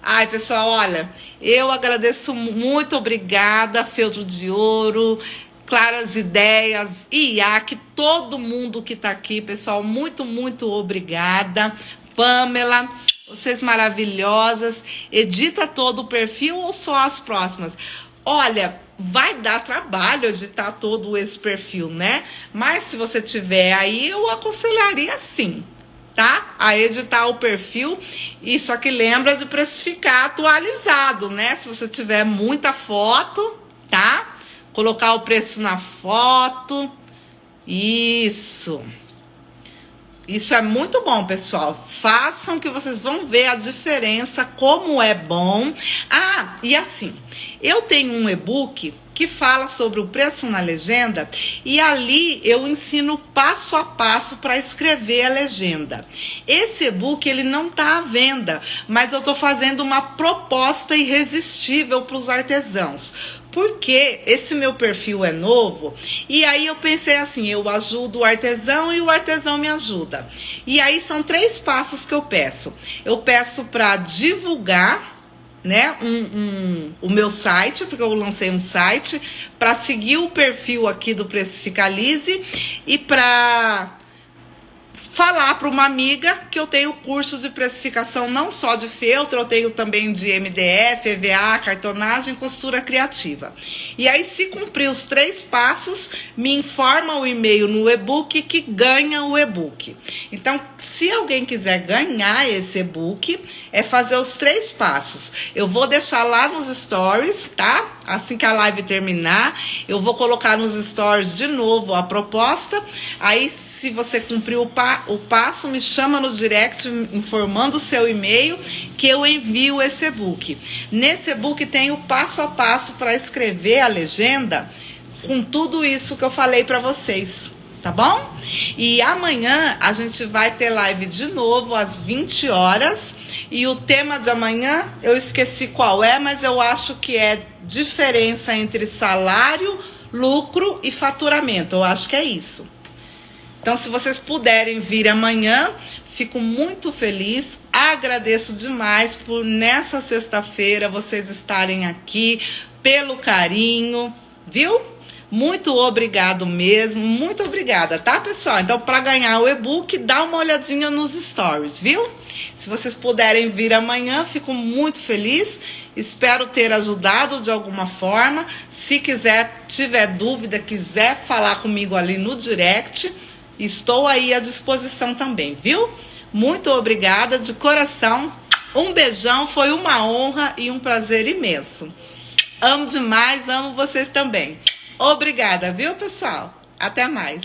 Speaker 1: Ai, pessoal, olha, eu agradeço, muito obrigada, Feltro de Ouro, Claras Ideias, IAC, todo mundo que tá aqui, pessoal, muito, muito obrigada. Pamela, vocês maravilhosas. Edita todo o perfil ou só as próximas? Olha, vai dar trabalho editar todo esse perfil, né? Mas se você tiver aí, eu aconselharia sim, tá? A editar o perfil, e só que lembra de precificar atualizado, né? Se você tiver muita foto, tá? Colocar o preço na foto. Isso. Isso é muito bom, pessoal. Façam que vocês vão ver a diferença, como é bom. Ah, e assim, eu tenho um e-book que fala sobre o preço na legenda, e ali eu ensino passo a passo para escrever a legenda. Esse e-book ele não está à venda, mas eu estou fazendo uma proposta irresistível para os artesãos. Porque esse meu perfil é novo, e aí eu pensei assim, eu ajudo o artesão e o artesão me ajuda. E aí são 3 passos que eu peço. Eu peço para divulgar, né, o meu site, porque eu lancei um site, para seguir o perfil aqui do Precificalize, e para falar para uma amiga que eu tenho curso de precificação não só de feltro, eu tenho também de MDF, EVA, cartonagem, costura criativa. E aí, se cumprir os 3 passos, me informa o e-mail no e-book que ganha o e-book. Então, se alguém quiser ganhar esse e-book, é fazer os 3 passos. Eu vou deixar lá nos stories, tá? Assim que a live terminar, eu vou colocar nos stories de novo a proposta. Aí, se você cumprir o passo, me chama no direct informando o seu e-mail que eu envio esse e-book. Nesse e-book tem o passo a passo para escrever a legenda com tudo isso que eu falei para vocês, tá bom? E amanhã a gente vai ter live de novo às 20 horas. E o tema de amanhã, eu esqueci qual é, mas eu acho que é diferença entre salário, lucro e faturamento. Eu acho que é isso. Então, se vocês puderem vir amanhã, fico muito feliz. Agradeço demais por nessa sexta-feira vocês estarem aqui, pelo carinho, viu? Muito obrigado mesmo, muito obrigada, tá, pessoal? Então, para ganhar o e-book, dá uma olhadinha nos stories, viu? Se vocês puderem vir amanhã, fico muito feliz. Espero ter ajudado de alguma forma. Se tiver dúvida, quiser falar comigo ali no direct, estou aí à disposição também, viu? Muito obrigada de coração. Um beijão, foi uma honra e um prazer imenso. Amo demais, amo vocês também. Obrigada, viu, pessoal? Até mais.